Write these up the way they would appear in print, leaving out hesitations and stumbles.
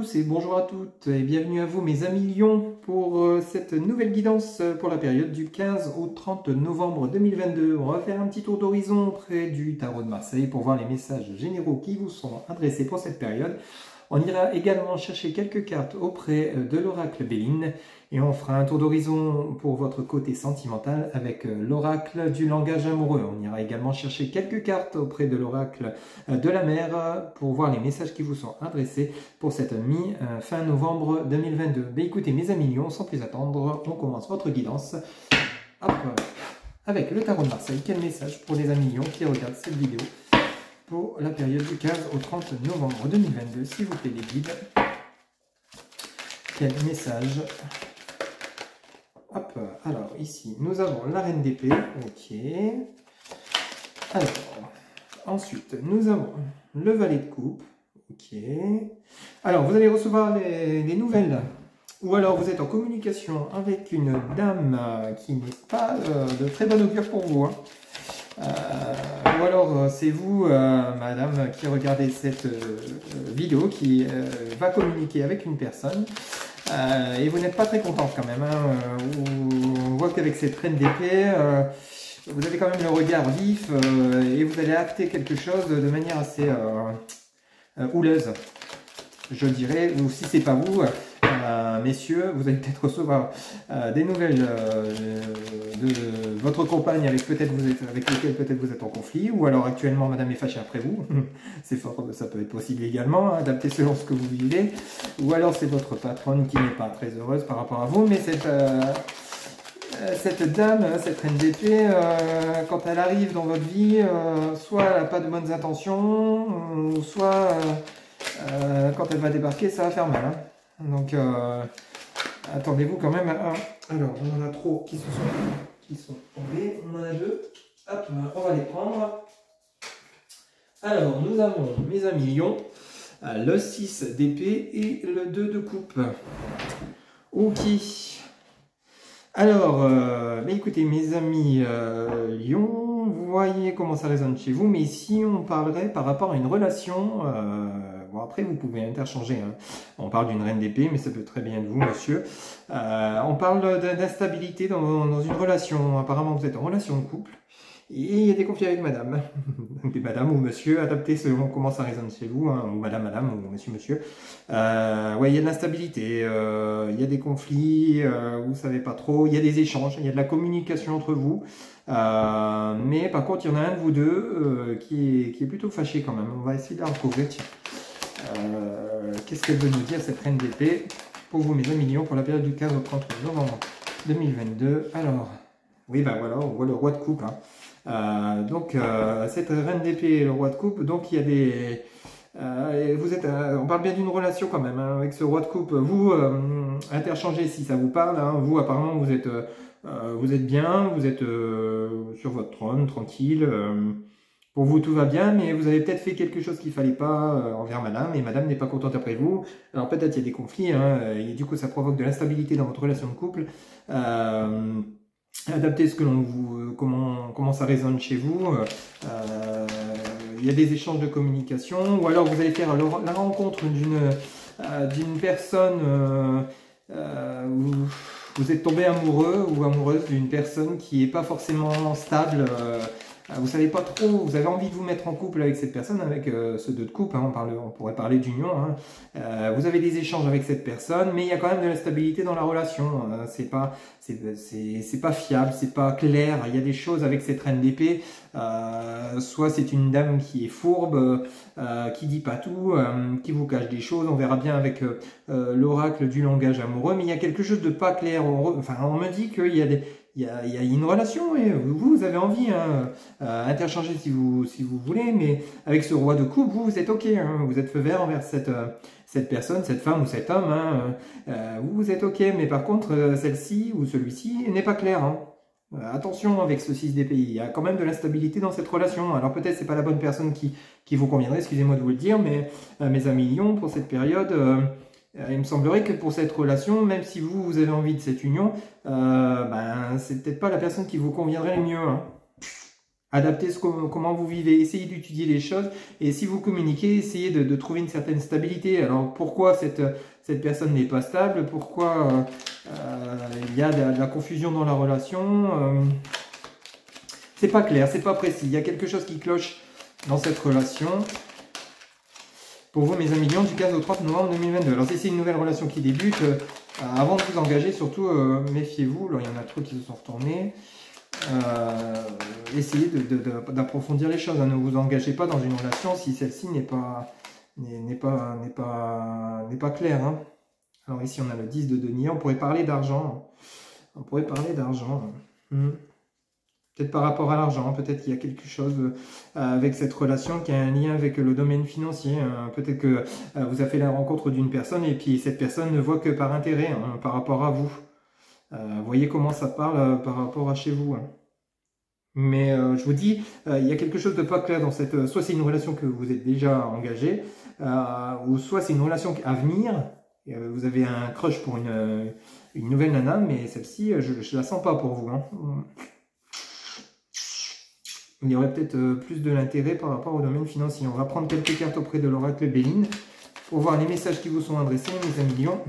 tous et bonjour à toutes et bienvenue à vous mes amis Lions pour cette nouvelle guidance pour la période du 15 au 30 novembre 2022. On va faire un petit tour d'horizon auprès du tarot de Marseille pour voir les messages généraux qui vous sont adressés pour cette période. On ira également chercher quelques cartes auprès de l'oracle Béline et on fera un tour d'horizon pour votre côté sentimental avec l'oracle du langage amoureux. On ira également chercher quelques cartes auprès de l'oracle de la mer pour voir les messages qui vous sont adressés pour cette mi-fin novembre 2022. Mais écoutez mes amis Lions, sans plus attendre, on commence votre guidance. Hop, avec le tarot de Marseille. Quel message pour les amis Lions qui regardent cette vidéo pour la période du 15 au 30 novembre 2022, s'il vous plaît les guides. Quel message? Hop, alors ici, nous avons la reine d'épée, ok. Alors, ensuite, nous avons le valet de coupe, ok. Alors, vous allez recevoir les nouvelles, ou alors vous êtes en communication avec une dame qui n'est pas de très bon augure pour vous, hein. Ou alors c'est vous, madame, qui regardez cette vidéo, qui va communiquer avec une personne et vous n'êtes pas très contente quand même, hein. On voit qu'avec cette reine d'épée, vous avez quand même le regard vif et vous allez acter quelque chose de manière assez houleuse, je dirais, ou si c'est pas vous, messieurs, vous allez peut-être recevoir des nouvelles de votre compagne avec laquelle peut-être vous êtes en conflit, ou alors actuellement madame est fâchée après vous, c'est fort, ça peut être possible également, hein, adapté selon ce que vous vivez, ou alors c'est votre patronne qui n'est pas très heureuse par rapport à vous, mais cette dame, cette reine d'épée, quand elle arrive dans votre vie, soit elle n'a pas de bonnes intentions, ou soit quand elle va débarquer, ça va faire mal, hein. Donc, attendez-vous quand même à... Alors, on en a trop qui sont tombés. On en a deux. Hop, on va les prendre. Alors, nous avons, mes amis Lions, le 6 d'épée et le 2 de coupe. Ok. Alors, mais écoutez, mes amis Lions, vous voyez comment ça résonne chez vous, mais ici, on parlerait par rapport à une relation... Bon, après, vous pouvez interchanger, hein. On parle d'une reine d'épée, mais ça peut très bien être vous, monsieur. On parle d'instabilité dans une relation. Apparemment, vous êtes en relation de couple. Et il y a des conflits avec madame. Des madame ou monsieur, adapté selon comment ça résonne chez vous, hein, ou madame, ou monsieur. Ouais, il y a de l'instabilité, il y a des conflits, vous ne savez pas trop, il y a des échanges, il y a de la communication entre vous. Mais par contre, il y en a un de vous deux qui est plutôt fâché quand même. On va essayer de la recouvrir, tiens. Qu'est-ce qu'elle veut nous dire cette reine d'épée pour vous mes amis Lions pour la période du 15 au 30 novembre 2022. Alors, oui ben voilà, on voit le roi de coupe, hein. Donc cette reine d'épée et le roi de coupe, donc il y a des... on parle bien d'une relation quand même, hein, avec ce roi de coupe. Vous interchangez si ça vous parle, hein. Vous apparemment vous êtes bien, vous êtes sur votre trône, tranquille. Pour vous, tout va bien, mais vous avez peut-être fait quelque chose qu'il ne fallait pas envers madame, et madame n'est pas contente après vous. Alors peut-être il y a des conflits, hein, et du coup ça provoque de l'instabilité dans votre relation de couple. Adaptez ce que l'on vous... comment ça résonne chez vous. Il y a des échanges de communication, ou alors vous allez faire la rencontre d'une personne... vous êtes tombé amoureux ou amoureuse d'une personne qui n'est pas forcément stable. Vous savez pas trop, vous avez envie de vous mettre en couple avec cette personne, avec ce 2 de coupe, hein, on pourrait parler d'union, hein. Vous avez des échanges avec cette personne, mais il y a quand même de l'instabilité dans la relation, hein. C'est pas fiable, c'est pas clair, il y a des choses avec cette reine d'épée, soit c'est une dame qui est fourbe, qui dit pas tout, qui vous cache des choses, on verra bien avec l'oracle du langage amoureux, mais il y a quelque chose de pas clair, enfin on me dit qu'il y a il y a une relation et vous avez envie, hein, interchanger si vous voulez, mais avec ce roi de coupe, vous êtes ok, hein, vous êtes feu vert envers cette personne, cette femme ou cet homme, hein, vous êtes ok, mais par contre celle-ci ou celui-ci n'est pas clair, hein. Attention avec ce 6 d'épée, il y a quand même de l'instabilité dans cette relation. Alors peut-être c'est pas la bonne personne qui vous conviendrait, excusez-moi de vous le dire, mais mes amis Lions, pour cette période... il me semblerait que pour cette relation, même si vous avez envie de cette union, ben, c'est peut-être pas la personne qui vous conviendrait le mieux, hein. Adaptez comment vous vivez, essayez d'étudier les choses, et si vous communiquez, essayez de trouver une certaine stabilité. Alors pourquoi cette personne n'est pas stable, pourquoi il y a de la confusion dans la relation, c'est pas clair, c'est pas précis, il y a quelque chose qui cloche dans cette relation. Pour vous, mes amis Lions, du 15 au 30 novembre 2022. Alors si c'est une nouvelle relation qui débute, avant de vous engager, surtout méfiez-vous, alors il y en a trop qui se sont retournés. Essayez d'approfondir les choses, hein. Ne vous engagez pas dans une relation si celle-ci n'est pas claire, hein. Alors ici on a le 10 de denier, on pourrait parler d'argent, peut-être par rapport à l'argent, peut-être qu'il y a quelque chose avec cette relation qui a un lien avec le domaine financier, hein. Peut-être que vous avez fait la rencontre d'une personne et puis cette personne ne voit que par intérêt, hein, par rapport à vous. Voyez comment ça parle par rapport à chez vous, hein. Mais je vous dis, il y a quelque chose de pas clair dans cette... soit c'est une relation que vous êtes déjà engagée, ou soit c'est une relation à venir. Vous avez un crush pour une nouvelle nana, mais celle-ci, je la sens pas pour vous, hein. Il y aurait peut-être plus de l'intérêt par rapport au domaine financier. On va prendre quelques cartes auprès de l'oracle Béline pour voir les messages qui vous sont adressés, mes amis Lions.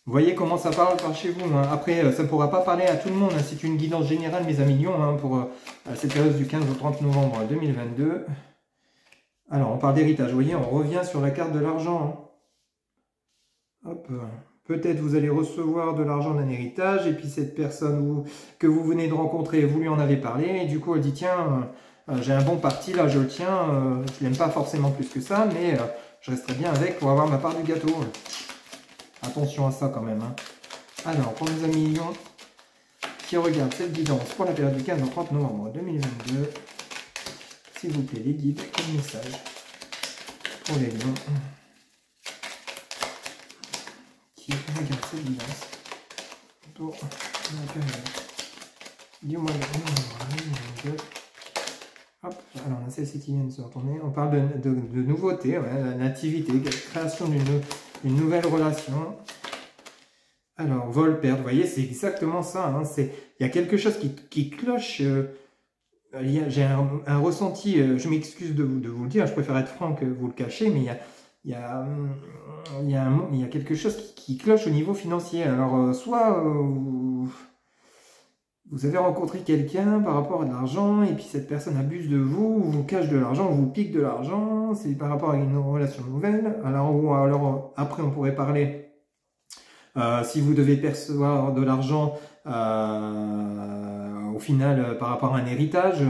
Vous voyez comment ça parle par chez vous, hein. Après, ça ne pourra pas parler à tout le monde, hein. C'est une guidance générale, mes amis Lions, hein, pour cette période du 15 au 30 novembre 2022. Alors, on parle d'héritage. Vous voyez, on revient sur la carte de l'argent, hein. Hop. Peut-être vous allez recevoir de l'argent d'un héritage, et puis cette personne que vous venez de rencontrer, vous lui en avez parlé, et du coup, elle dit, tiens, j'ai un bon parti, là, je le tiens, je l'aime pas forcément plus que ça, mais je resterai bien avec pour avoir ma part du gâteau. Attention à ça quand même, hein. Alors, pour les amis Lions qui regardent cette guidance pour la période du 15 au 30 novembre 2022, s'il vous plaît, les guides, quel message pour les Lions qui regardent cette guidance pour la période du mois de novembre. Hop, alors on a celle-ci qui vient de se retourner. On parle de nouveauté, ouais, la nativité, la création d'une nouvelle relation. Alors, vol, perte, vous voyez, c'est exactement ça, hein. Il y a quelque chose qui cloche. J'ai un ressenti, je m'excuse de vous le dire, je préfère être franc que vous le cacher, mais il y a quelque chose qui cloche au niveau financier. Alors, soit vous avez rencontré quelqu'un par rapport à de l'argent, et puis cette personne abuse de vous, vous cache de l'argent, vous pique de l'argent, c'est par rapport à une relation nouvelle. Alors après, on pourrait parler, si vous devez percevoir de l'argent, au final, par rapport à un héritage,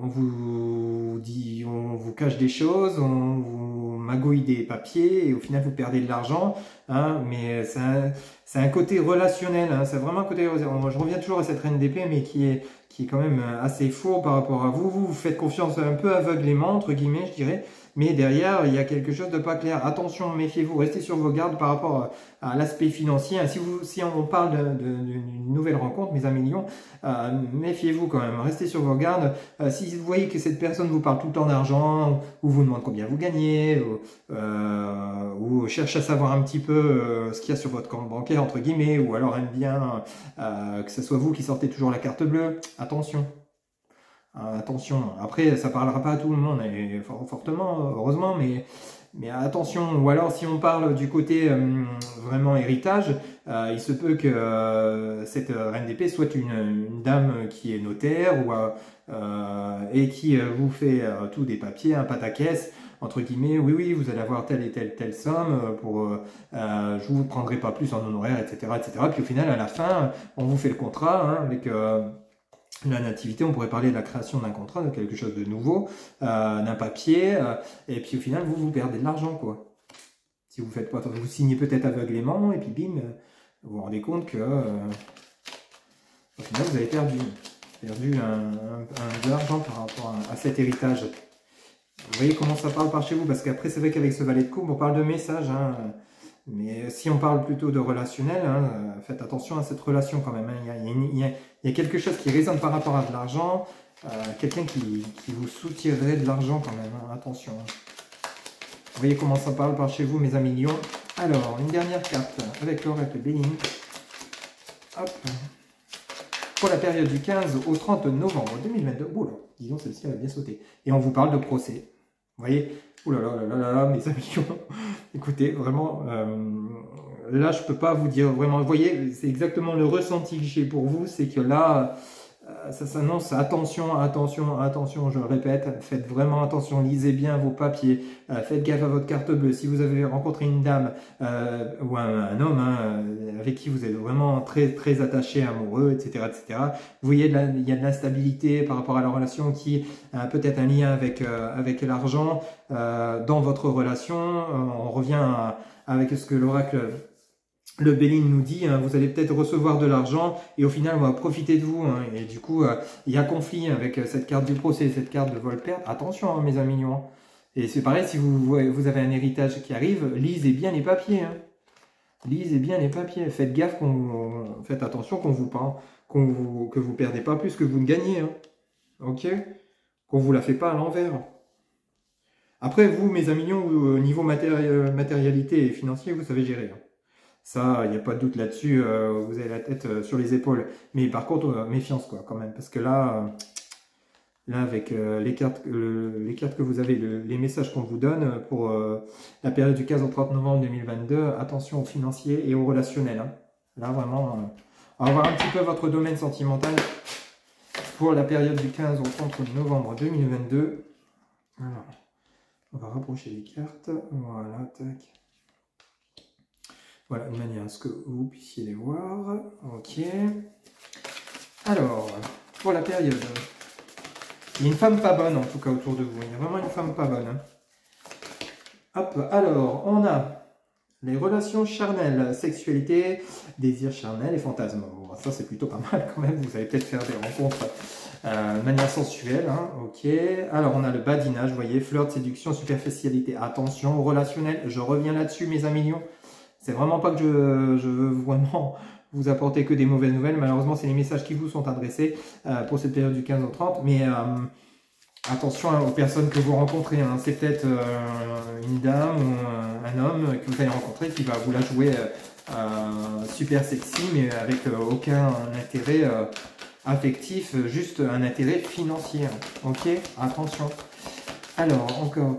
on vous dit, on vous cache des choses, on vous magouille des papiers, et au final, vous perdez de l'argent, hein, mais c'est un côté relationnel, hein, c'est vraiment un côté... Je reviens toujours à cette reine d'épée, mais qui est quand même assez faux par rapport à vous. Vous faites confiance un peu aveuglément, entre guillemets, je dirais, mais derrière, il y a quelque chose de pas clair. Attention, méfiez-vous, restez sur vos gardes par rapport à l'aspect financier. Si on parle d'une nouvelle rencontre, mes amis Lions, méfiez-vous quand même, restez sur vos gardes. Si vous voyez que cette personne vous parle tout le temps d'argent, ou vous demande combien vous gagnez, ou cherche à savoir un petit peu ce qu'il y a sur votre compte bancaire, entre guillemets, ou alors aime bien que ce soit vous qui sortez toujours la carte bleue, attention. Attention, après ça parlera pas à tout le monde, et fortement, heureusement, mais attention. Ou alors si on parle du côté vraiment héritage, il se peut que cette reine d'épée soit une dame qui est notaire, et qui vous fait tous des papiers, un pataquès, entre guillemets, oui, vous allez avoir telle et telle somme, je vous prendrai pas plus en honoraire, etc., etc. Puis au final, à la fin, on vous fait le contrat, hein, avec... la nativité, on pourrait parler de la création d'un contrat, de quelque chose de nouveau, d'un papier, et puis au final, vous perdez de l'argent, quoi. Si vous faites pas, vous signez peut-être aveuglément, et puis bim, vous vous rendez compte que au final, vous avez perdu de l'argent par rapport à cet héritage. Vous voyez comment ça parle par chez vous, parce qu'après, c'est vrai qu'avec ce valet de coupe, on parle de messages, hein. Mais si on parle plutôt de relationnel, hein, faites attention à cette relation quand même, hein. Il y a quelque chose qui résonne par rapport à de l'argent, quelqu'un qui vous soutirerait de l'argent quand même, hein, attention. Vous voyez comment ça parle par chez vous, mes amis Lions. Alors, une dernière carte avec l'oracle Béline. Hop. pour la période du 15 au 30 novembre 2022. Oula, disons celle-ci elle a bien sauté. Et on vous parle de procès. Vous voyez, oula là, mes amis, écoutez, vraiment, là je peux pas vous dire vraiment, vous voyez, c'est exactement le ressenti que j'ai pour vous, c'est que là, ça s'annonce, attention, je le répète, faites vraiment attention, lisez bien vos papiers, faites gaffe à votre carte bleue. Si vous avez rencontré une dame ou un homme avec qui vous êtes vraiment très attaché, amoureux, etc., vous voyez, il y a de l'instabilité par rapport à la relation qui a peut-être un lien avec l'argent dans votre relation. On revient avec ce que l'oracle le Béline nous dit, vous allez peut-être recevoir de l'argent et au final on va profiter de vous. Et du coup, il y a conflit avec cette carte du procès, cette carte de vol-perte. Attention mes amis. Et c'est pareil, si vous avez un héritage qui arrive, lisez bien les papiers. Lisez bien les papiers. Faites gaffe, faites attention que vous perdez pas plus que vous ne gagnez. Ok, qu'on vous la fait pas à l'envers. Après, vous, mes amis, au niveau matérialité et financier, vous savez gérer. Ça, il n'y a pas de doute là-dessus, vous avez la tête sur les épaules. Mais par contre, méfiance quoi, quand même. Parce que là avec les cartes que vous avez, les messages qu'on vous donne pour la période du 15 au 30 novembre 2022, attention aux financiers et aux relationnels. Là, vraiment, on va voir un petit peu votre domaine sentimental pour la période du 15 au 30 novembre 2022. Alors, on va rapprocher les cartes. Voilà, tac. Voilà, de manière à ce que vous puissiez les voir. Ok. Alors, pour la période, il y a une femme pas bonne en tout cas autour de vous. Il y a vraiment une femme pas bonne. Hop, alors, on a les relations charnelles, sexualité, désir charnel et fantasme. Bon, ça c'est plutôt pas mal quand même. Vous allez peut-être faire des rencontres de manière sensuelle. Ok. Alors, on a le badinage, vous voyez, flirt, séduction, superficialité. Attention au relationnel. Je reviens là-dessus, mes amis. C'est vraiment pas que je veux vraiment vous apporter que des mauvaises nouvelles. Malheureusement, c'est les messages qui vous sont adressés pour cette période du 15 au 30. Mais attention aux personnes que vous rencontrez. C'est peut-être une dame ou un homme que vous allez rencontrer qui va vous la jouer super sexy, mais avec aucun intérêt affectif, juste un intérêt financier. Ok, attention. Alors, encore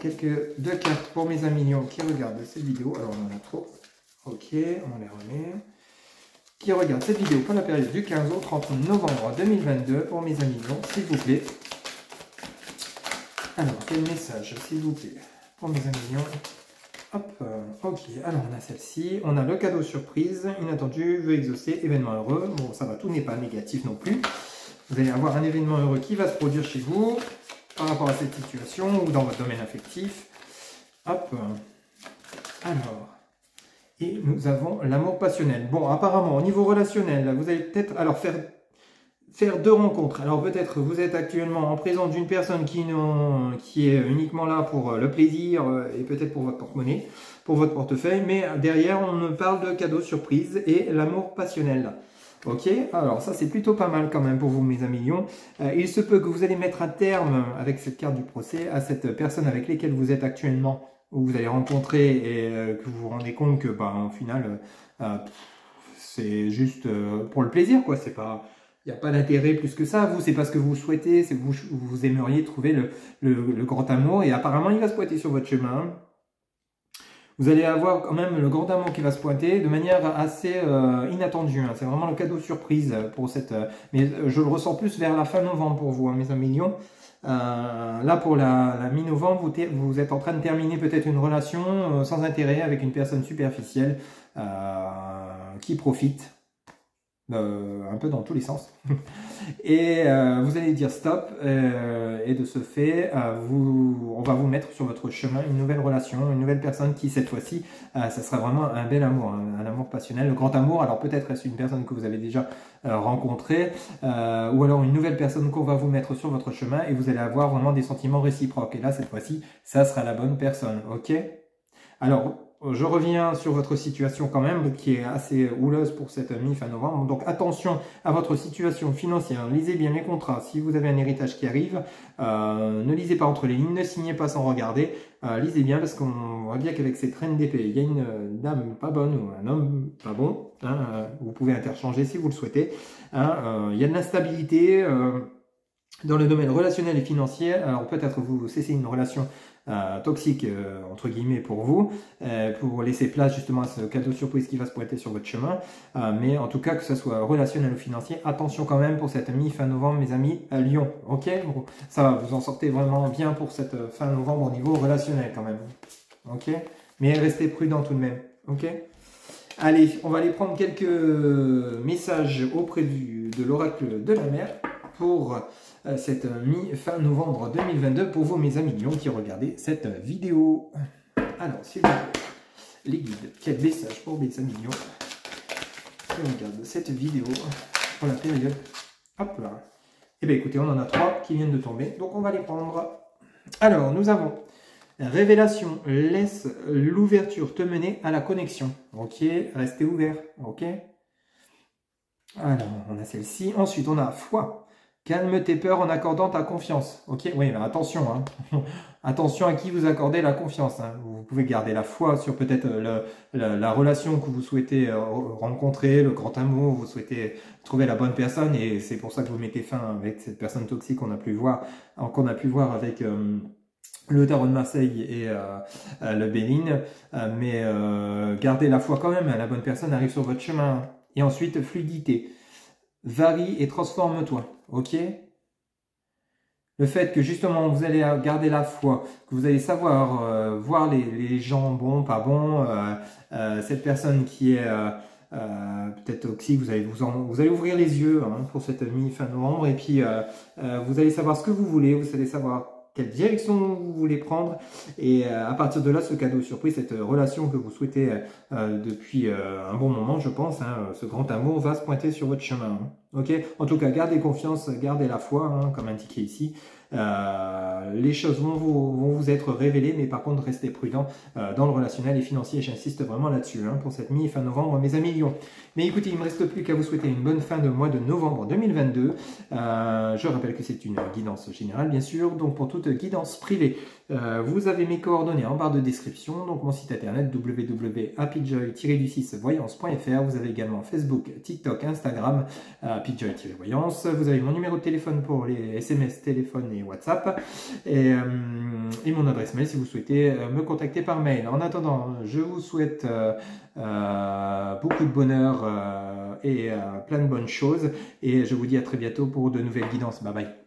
deux cartes pour mes amis qui regardent cette vidéo. Alors, on en a trop. Ok, on les remet. Qui regarde cette vidéo pour la période du 15 au 30 novembre 2022 pour mes amis s'il vous plaît. Alors, quel message, s'il vous plaît, pour mes amis. Hop, ok, alors on a celle-ci. On a le cadeau surprise, inattendu, vœu exaucé, événement heureux. Bon, ça va, tout n'est pas négatif non plus. Vous allez avoir un événement heureux qui va se produire chez vous par rapport à cette situation ou dans votre domaine affectif. Hop, alors. Et nous avons l'amour passionnel. Bon, apparemment, au niveau relationnel, vous allez peut-être alors faire deux rencontres. Alors peut-être vous êtes actuellement en présence d'une personne qui est uniquement là pour le plaisir et peut-être pour votre porte-monnaie, pour votre portefeuille. Mais derrière, on me parle de cadeaux surprises et l'amour passionnel. Ok, alors ça c'est plutôt pas mal quand même pour vous mes amis lions. Il se peut que vous allez mettre un terme avec cette carte du procès à cette personne avec laquelle vous êtes actuellement, où vous allez rencontrer et que vous vous rendez compte que au final c'est juste pour le plaisir quoi, c'est pas, il n'y a pas d'intérêt plus que ça. Vous, c'est pas ce que vous souhaitez, c'est que vous aimeriez trouver le grand amour et apparemment il va se pointer sur votre chemin. Vous allez avoir quand même le grand amour qui va se pointer de manière assez inattendue. C'est vraiment le cadeau surprise pour cette... mais je le ressens plus vers la fin novembre pour vous, mes amis lions. Là, pour la mi-novembre, vous êtes en train de terminer peut-être une relation sans intérêt avec une personne superficielle qui profite un peu dans tous les sens. Et vous allez dire stop et de ce fait, on va vous mettre sur votre chemin une nouvelle relation, une nouvelle personne qui cette fois-ci, ça sera vraiment un bel amour, un amour passionnel, le grand amour. Alors peut-être est-ce une personne que vous avez déjà rencontrée ou alors une nouvelle personne qu'on va vous mettre sur votre chemin et vous allez avoir vraiment des sentiments réciproques. Et là cette fois-ci, ça sera la bonne personne, ok? Alors je reviens sur votre situation quand même, qui est assez houleuse pour cette mi-fin novembre. Donc attention à votre situation financière. Lisez bien les contrats. Si vous avez un héritage qui arrive, ne lisez pas entre les lignes, ne signez pas sans regarder. Lisez bien parce qu'on voit bien qu'avec cette reine d'épée, il y a une dame pas bonne ou un homme pas bon. Hein, vous pouvez interchanger si vous le souhaitez. Hein, il y a de l'instabilité dans le domaine relationnel et financier. Alors peut-être vous cessez une relation toxique entre guillemets pour vous, pour laisser place justement à ce cadeau surprise qui va se pointer sur votre chemin, mais en tout cas que ce soit relationnel ou financier, attention quand même pour cette mi-fin novembre mes amis à Lyon, ok, bon, ça va, vous en sortez vraiment bien pour cette fin novembre au niveau relationnel quand même, ok, mais restez prudent tout de même, ok. Allez, on va aller prendre quelques messages auprès de l'oracle de la mer pour cette mi-fin novembre 2022 pour vous mes amis Lion qui regardez cette vidéo. Alors, s'il vous plaît, les guides, quel message pour mes amis Lion qui regardent cette vidéo pour la période. Hop là. Eh bien écoutez, on en a 3 qui viennent de tomber, donc on va les prendre. Alors, nous avons révélation, laisse l'ouverture te mener à la connexion. Ok, restez ouvert. Ok. Alors, on a celle-ci. Ensuite, on a foi. Calme tes peurs en accordant ta confiance. Ok, oui, mais attention, hein. Attention à qui vous accordez la confiance. Hein. Vous pouvez garder la foi sur peut-être la relation que vous souhaitez rencontrer, le grand amour, vous souhaitez trouver la bonne personne et c'est pour ça que vous mettez fin avec cette personne toxique qu'on a pu voir avec le tarot de Marseille et le Béline. Mais gardez la foi quand même, hein. La bonne personne arrive sur votre chemin. Et ensuite, fluidité. Varie et transforme-toi, ok? Le fait que justement vous allez garder la foi, que vous allez savoir voir les gens bons, pas bons, cette personne qui est peut-être toxique, vous allez ouvrir les yeux hein, pour cette mi-fin novembre et puis vous allez savoir ce que vous voulez, vous allez savoir quelle direction vous voulez prendre et à partir de là ce cadeau surprise, cette relation que vous souhaitez depuis un bon moment je pense, hein, ce grand amour va se pointer sur votre chemin. Hein. Ok, en tout cas gardez confiance, gardez la foi hein, comme indiqué ici. Les choses vont vous être révélées, mais par contre restez prudent dans le relationnel et financier. J'insiste vraiment là-dessus hein, pour cette mi-fin novembre, mes amis Lions. Mais écoutez, il ne me reste plus qu'à vous souhaiter une bonne fin de mois de novembre 2022. Je rappelle que c'est une guidance générale, bien sûr. Donc pour toute guidance privée, vous avez mes coordonnées en barre de description. Donc mon site internet www.happyjoy-voyance.fr. Vous avez également Facebook, TikTok, Instagram, happyjoy-voyance. Vous avez mon numéro de téléphone pour les SMS, téléphone et WhatsApp et mon adresse mail si vous souhaitez me contacter par mail. En attendant, je vous souhaite beaucoup de bonheur et plein de bonnes choses et je vous dis à très bientôt pour de nouvelles guidances. Bye bye.